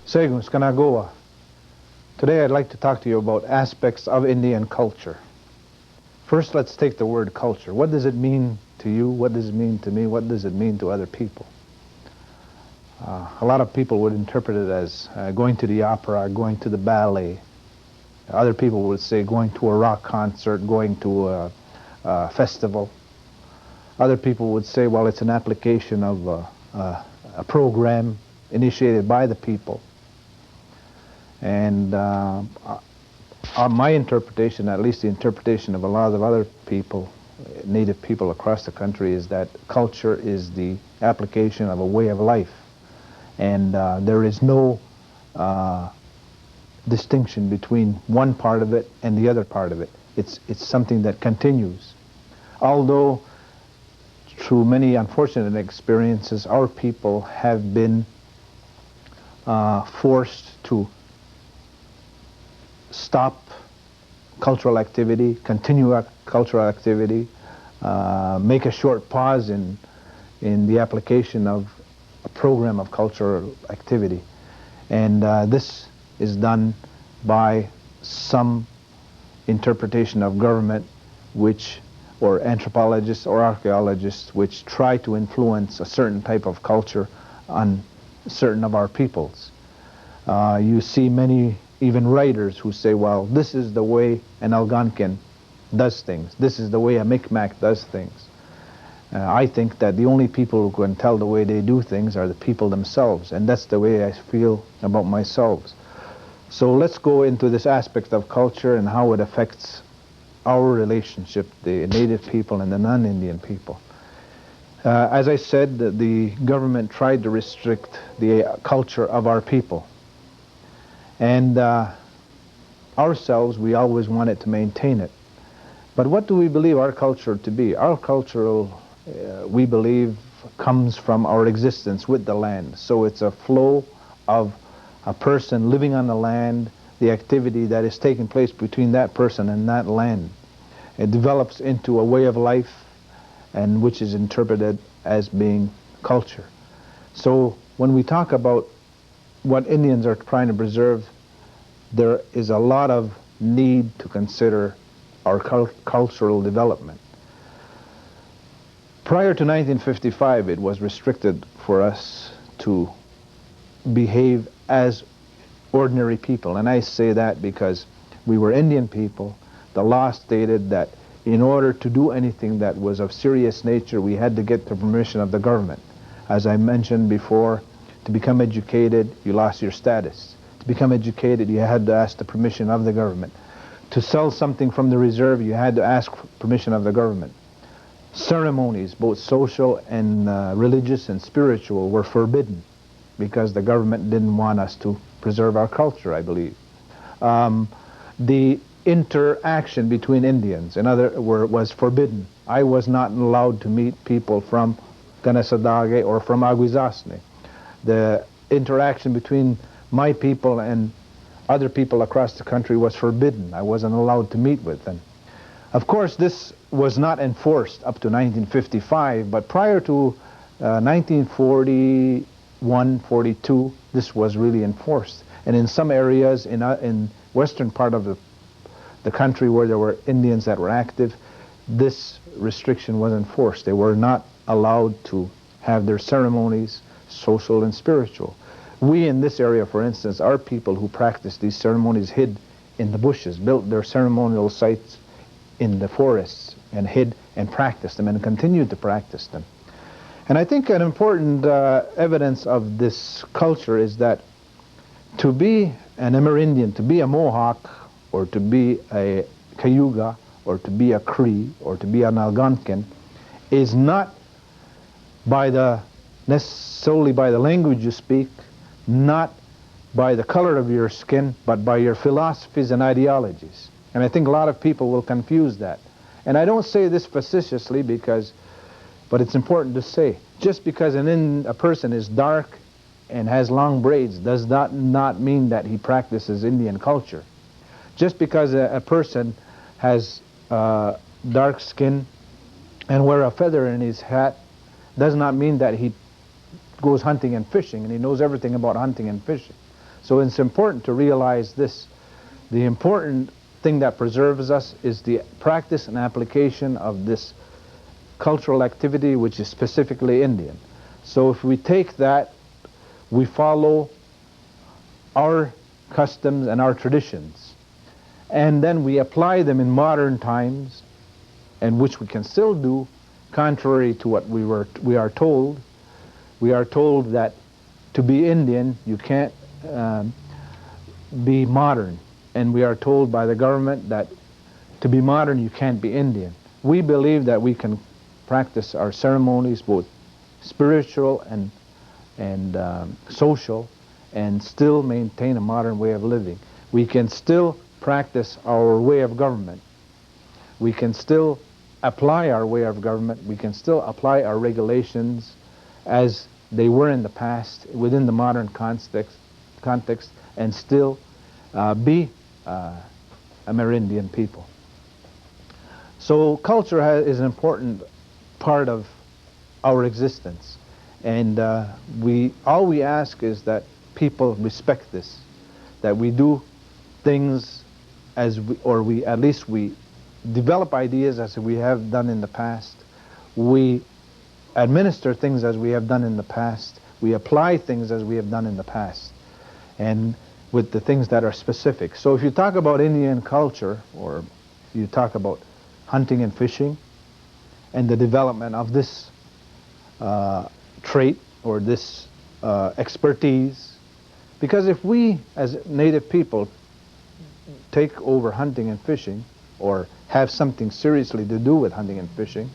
Segun Skanagoa. Today I'd like to talk to you about aspects of Indian culture. First, let's take the word culture. What does it mean to you? What does it mean to me? What does it mean to other people? A lot of people would interpret it as going to the opera, going to the ballet. Other people would say going to a rock concert, going to a festival. Other people would say, well, it's an application of a program initiated by the people. And my interpretation, at least the interpretation of a lot of other people, native people across the country, is that culture is the application of a way of life. And there is no distinction between one part of it and the other part of it. It's something that continues. Although, through many unfortunate experiences, our people have been forced to stop cultural activity, continue cultural activity, make a short pause in the application of a program of cultural activity. And this is done by some interpretation of government or anthropologists or archaeologists which try to influence a certain type of culture on certain of our peoples. You see many even writers who say, well, this is the way an Algonquin does things. This is the way a Micmac does things. I think that the only people who can tell the way they do things are the people themselves, and that's the way I feel about myself. So let's go into this aspect of culture and how it affects our relationship, the native people and the non-Indian people. As I said, the government tried to restrict the culture of our people. And ourselves, we always wanted to maintain it. But what do we believe our culture to be? Our culture, we believe, comes from our existence with the land. So it's a flow of a person living on the land, the activity that is taking place between that person and that land. It develops into a way of life, and which is interpreted as being culture. So when we talk about what Indians are trying to preserve, there is a lot of need to consider our cultural development. Prior to 1955, it was restricted for us to behave as ordinary people. And I say that because we were Indian people. The law stated that in order to do anything that was of serious nature, we had to get the permission of the government. As I mentioned before, to become educated, you lost your status. To become educated, you had to ask the permission of the government. To sell something from the reserve, you had to ask permission of the government. Ceremonies, both social and religious and spiritual, were forbidden because the government didn't want us to preserve our culture, I believe. The interaction between Indians was forbidden. I was not allowed to meet people from Ganesadage or from Aguizasne. The interaction between my people and other people across the country was forbidden. I wasn't allowed to meet with them. Of course, this was not enforced up to 1955, but prior to 1941, 42, this was really enforced. And in some areas in western part of the country where there were Indians that were active, this restriction was enforced. They were not allowed to have their ceremonies, social and spiritual. We in this area, for instance, our people who practiced these ceremonies hid in the bushes, built their ceremonial sites in the forests, and hid and practiced them and continued to practice them. And I think an important evidence of this culture is that to be an Amerindian, to be a Mohawk, or to be a Cayuga, or to be a Cree, or to be an Algonquin, is not solely by the language you speak, not by the color of your skin, but by your philosophies and ideologies. And I think a lot of people will confuse that. And I don't say this facetiously but it's important to say, just because a person is dark and has long braids does not mean that he practices Indian culture. Just because a person has dark skin and wear a feather in his hat does not mean that he goes hunting and fishing and he knows everything about hunting and fishing. So it's important to realize this. The important thing that preserves us is the practice and application of this cultural activity, which is specifically Indian. So if we take that, we follow our customs and our traditions, and then we apply them in modern times, and which we can still do, contrary to what we are told. We are told that to be Indian, you can't be modern. And we are told by the government that to be modern, you can't be Indian. We believe that we can practice our ceremonies, both spiritual and social, and still maintain a modern way of living. We can still practice our way of government. We can still apply our way of government. We can still apply our regulations as they were in the past within the modern context and still be Amerindian people. So culture is an important part of our existence, and all we ask is that people respect this, that we do things as at least we develop ideas as we have done in the past. We administer things as we have done in the past. We apply things as we have done in the past, and with the things that are specific. So if you talk about Indian culture, or you talk about hunting and fishing, and the development of this trait or this expertise, because if we as native people take over hunting and fishing, or have something seriously to do with hunting and fishing,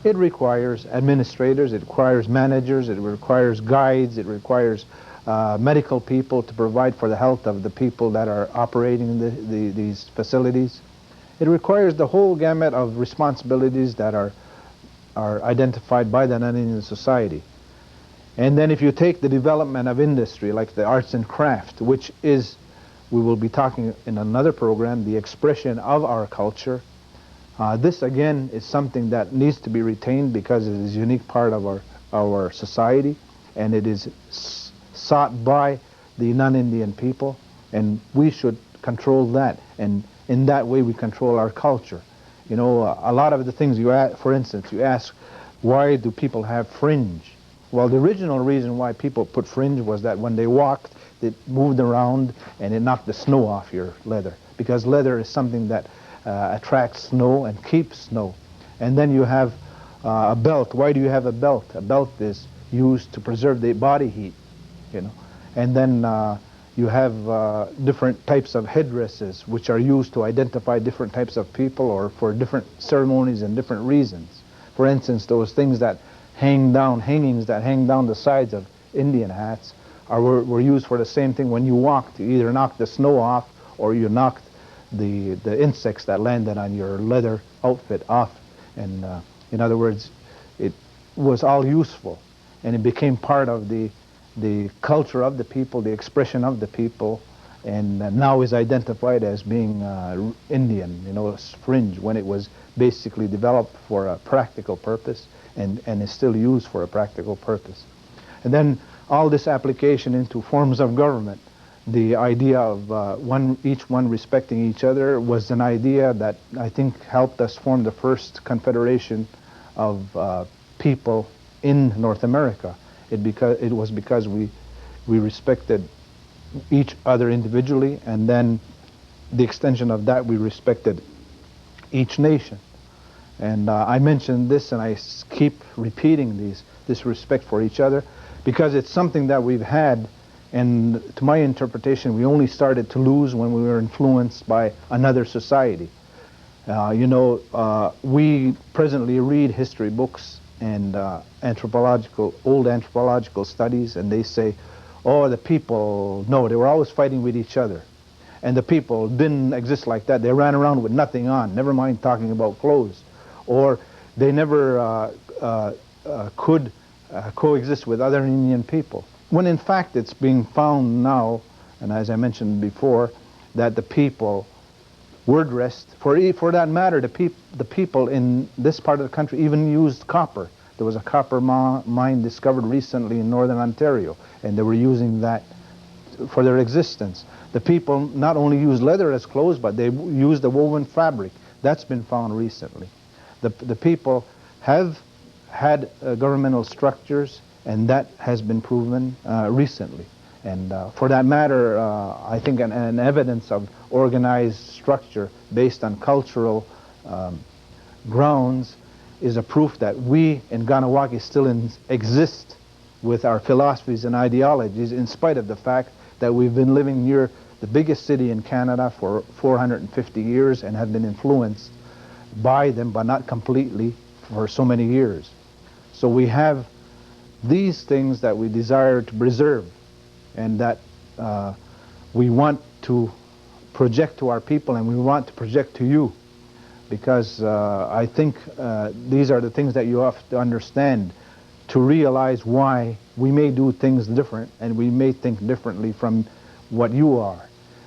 it requires administrators, it requires managers, it requires guides, it requires medical people to provide for the health of the people that are operating these facilities. It requires the whole gamut of responsibilities that are identified by the non-Indian society. And then if you take the development of industry, like the arts and craft, which is, we will be talking in another program, the expression of our culture, this again is something that needs to be retained because it is a unique part of our society, and it is sought by the non-Indian people, and we should control that, and in that way we control our culture. You know, a lot of the things you ask, for instance, you ask, why do people have fringe? Well, the original reason why people put fringe was that when they walked, it moved around and it knocked the snow off your leather, because leather is something that attracts snow and keeps snow. And then you have a belt. Why do you have a belt? A belt is used to preserve the body heat, you know. And then you have different types of headdresses which are used to identify different types of people or for different ceremonies and different reasons. For instance, those things that hang down, hangings that hang down the sides of Indian hats were used for the same thing. When you walked, you either knocked the snow off or you knocked the insects that landed on your leather outfit off. And in other words, it was all useful, and it became part of the culture of the people, the expression of the people, and now is identified as being Indian, you know, fringe, when it was basically developed for a practical purpose and is still used for a practical purpose. And then all this application into forms of government, the idea of each one respecting each other, was an idea that I think helped us form the first confederation of people in North America. It was because we respected each other individually, and then the extension of that, we respected each nation. And I mentioned this, and I keep repeating this respect for each other, because it's something that we've had, and to my interpretation, we only started to lose when we were influenced by another society. You know, we presently read history books and old anthropological studies, and they say, oh, the people, no, they were always fighting with each other. And the people didn't exist like that. They ran around with nothing on, never mind talking about clothes. Or they never could coexist with other Indian people. When in fact it's being found now, and as I mentioned before, that the people were dressed, for that matter, the people in this part of the country even used copper. There was a copper mine discovered recently in northern Ontario, and they were using that for their existence. The people not only use leather as clothes, but they use the woven fabric. That's been found recently. The people have had governmental structures, and that has been proven recently. And for that matter, I think an evidence of organized structure based on cultural grounds is a proof that we in Ganawaki still exist with our philosophies and ideologies, in spite of the fact that we've been living near the biggest city in Canada for 450 years and have been influenced by them, but not completely, for so many years. So we have these things that we desire to preserve, and that we want to project to our people, and we want to project to you, because I think these are the things that you have to understand to realize why we may do things different and we may think differently from what you are.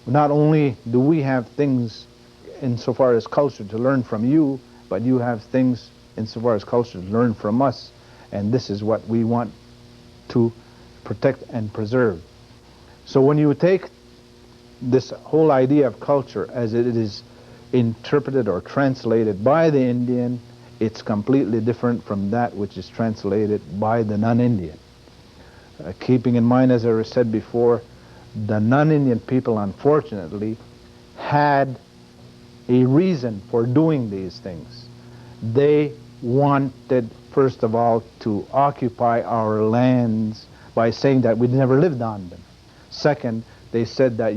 Not only do we have things insofar as culture to learn from you, but you have things insofar as culture to learn from us, and this is what we want to protect and preserve. So when you take this whole idea of culture as it is interpreted or translated by the Indian, it's completely different from that which is translated by the non-Indian. Keeping in mind, as I said before, the non-Indian people unfortunately had a reason for doing these things. They wanted, first of all, to occupy our lands by saying that we never lived on them. Second, they said that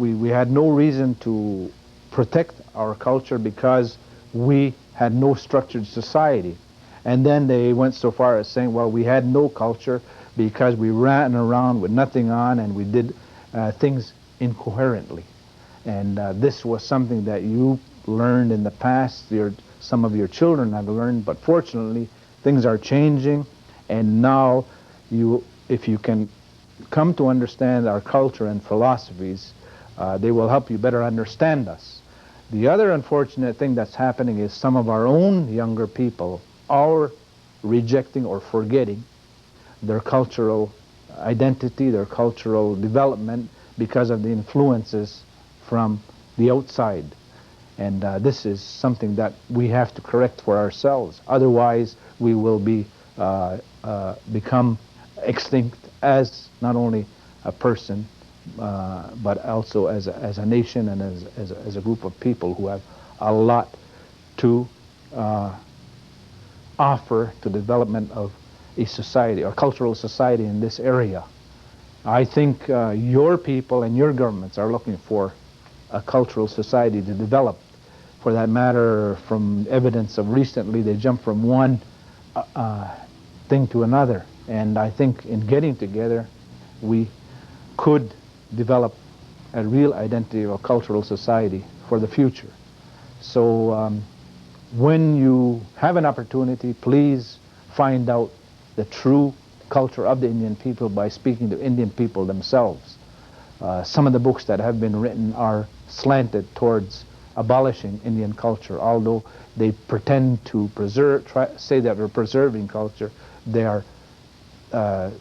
we had no reason to protect our culture because we had no structured society. And then they went so far as saying, well, we had no culture because we ran around with nothing on and we did things incoherently. And this was something that you learned in the past, some of your children have learned, but fortunately things are changing, and now if you can come to understand our culture and philosophies, they will help you better understand us. The other unfortunate thing that's happening is some of our own younger people are rejecting or forgetting their cultural identity, their cultural development, because of the influences from the outside. And this is something that we have to correct for ourselves. Otherwise, we will become extinct as not only a person, but also as a nation and as a group of people who have a lot to offer to the development of a society or cultural society in this area. I think your people and your governments are looking for a cultural society to develop. For that matter, from evidence of recently, they jumped from one thing to another. And I think in getting together, we could develop a real identity of a cultural society for the future. So when you have an opportunity, please find out the true culture of the Indian people by speaking to Indian people themselves. Some of the books that have been written are slanted towards abolishing Indian culture. Although they pretend to say that they're preserving culture, they are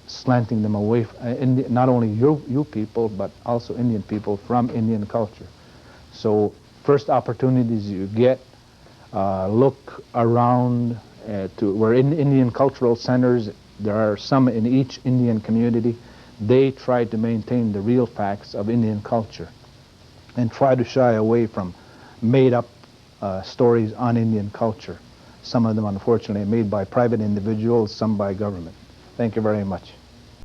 slanting them away, not only you people, but also Indian people from Indian culture. So first opportunities you get, look around we're in Indian cultural centers. There are some in each Indian community. They try to maintain the real facts of Indian culture and try to shy away from made-up stories on Indian culture. Some of them, unfortunately, are made by private individuals, some by government. Thank you very much.